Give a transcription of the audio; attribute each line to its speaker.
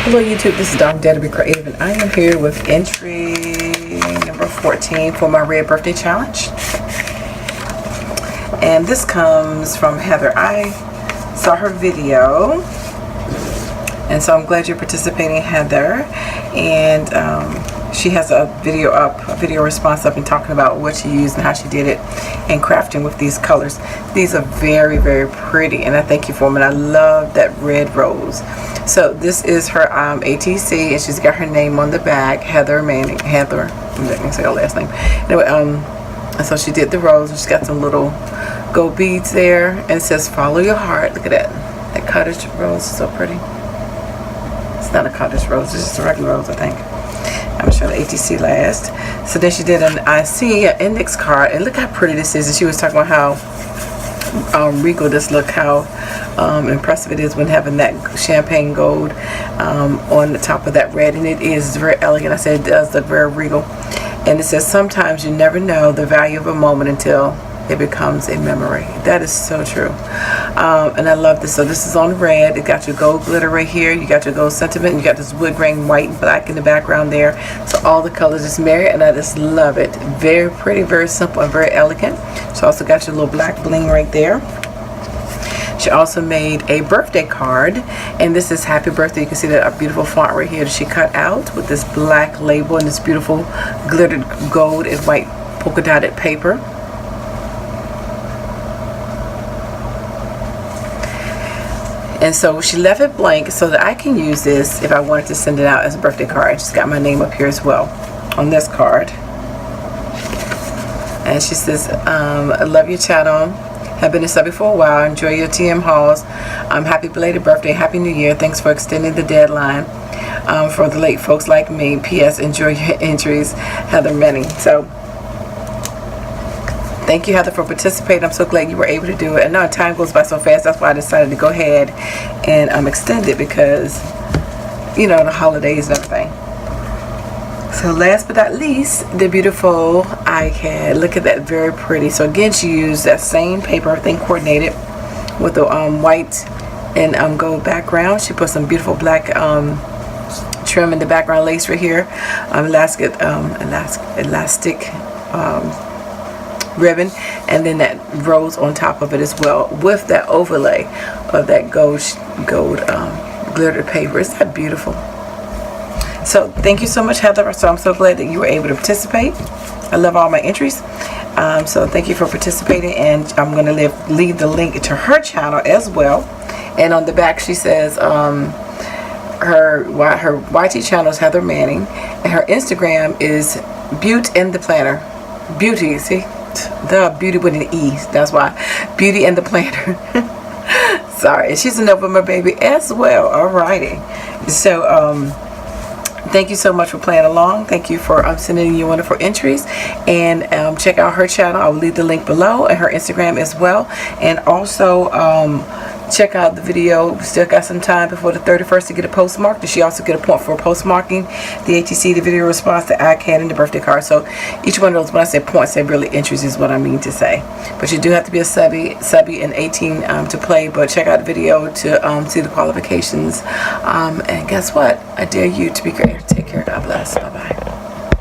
Speaker 1: Hello YouTube, this is DaretoBeCreative, and I am here with entry number 14 for my Red Birthday Challenge. And this comes from Heather. I saw her video, and so I'm glad you're participating, Heather. And she has a video up, a video response up, and talking about what she used and how she did it and crafting with these colors. These are very, very pretty, and I thank you for them. And I love that red rose. So this is her ATC, and she's got her name on the back, Heather Manning. Heather, I'm not gonna say her last name. Anyway, and so she did the rose, and she's got some little gold beads there, and it says "Follow your heart." Look at that. That cottage rose is so pretty. It's not a cottage rose; it's just a regular rose, I think. I'm gonna show the ATC last. So then she did an IC, an index card, and look how pretty this is. And she was talking about how regal this look, how impressive it is when having that champagne gold on the top of that red, and it is very elegant. I said it does look very regal. And it says, "Sometimes you never know the value of a moment until it becomes a memory." That is so true. And I love this. So this is on red. It got your gold glitter right here. You got your gold sentiment. You got this wood grain white and black in the background there. So all the colors is married, and I just love it. Very pretty, very simple, and very elegant. She also got your little black bling right there. She also made a birthday card, and this is "Happy Birthday." You can see that beautiful font right here that she cut out with this black label and this beautiful glittered gold and white polka dotted paper. And so she left it blank so that I can use this if I wanted to send it out as a birthday card. She's got my name up here as well on this card. And she says, "I love your channel. Have been a subby for a while. Enjoy your TM hauls. Happy belated birthday. Happy New Year. Thanks for extending the deadline for the late folks like me. P.S. Enjoy your entries, Heather Manning." So thank you, Heather, for participating. I'm so glad you were able to do it. And now time goes by so fast. That's why I decided to go ahead and extend it, because, you know, the holidays and everything. So last but not least, the beautiful iCad. Look at that, very pretty. So again, she used that same paper, everything coordinated with the white and gold background. She put some beautiful black trim in the background, lace right here, elastic ribbon, and then that rose on top of it as well, with that overlay of that gold glittered paper. Isn't that beautiful? So thank you so much, Heather. So I'm so glad that you were able to participate. I love all my entries. So thank you for participating, and I'm going to leave the link to her channel as well. And on the back she says her YT channel is Heather Manning, and her Instagram is Beauty and the Planner. Beauty, see? The beauty with an E. That's why. Beauty and the Planner. Sorry. And she's a November baby as well. Alrighty. So thank you so much for playing along. Thank you for sending you wonderful entries. And check out her channel. I will leave the link below, and her Instagram as well. And also check out the video. We still got some time before the 31st to get a postmark. Does she also get a point for postmarking? The ATC, the video response, the iCad, and the birthday card. So each one of those, when I say points, they really entries is what I mean to say. But you do have to be a subby and 18 to play. But check out the video to see the qualifications. And guess what? I dare you to be creative. Take care. God bless. Bye-bye.